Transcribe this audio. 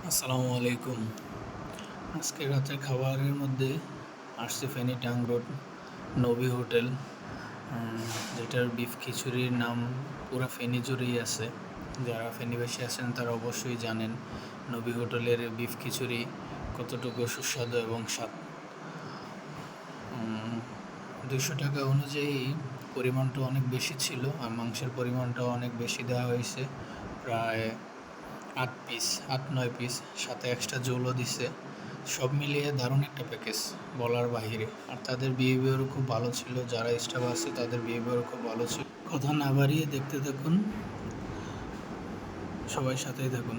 আসসালামু আলাইকুম। আজকে রাতের খাবারের মধ্যে আসছে ফেনী টাং রোড নবী হোটেল, যেটার বিফ খিচুড়ির নাম পুরো ফেনী জুড়েই আছে। যারা ফেনীবাসী আছেন তারা অবশ্যই জানেন নবী হোটেলের বিফ খিচুড়ি কতটুকু সুস্বাদু এবং স্বাদ। 200 টাকা অনুযায়ী পরিমাণটা অনেক বেশি ছিল আর মাংসের পরিমাণটাও অনেক বেশি দেওয়া হয়েছে, প্রায় 8-9 পিস, সাথে এক্সট্রা ঝোলও দিছে। সব মিলিয়ে দারুণ একটা প্যাকেজ, বলার বাহিরে। আর তাদের বিহেভিয়ারও খুব ভালো ছিল, যারা স্টাফ আছে তাদের বিহেভিয়ারও খুব ভালো ছিল। কথা না বাড়িয়ে দেখতে থাকুন, সবাই সাথেই থাকুন।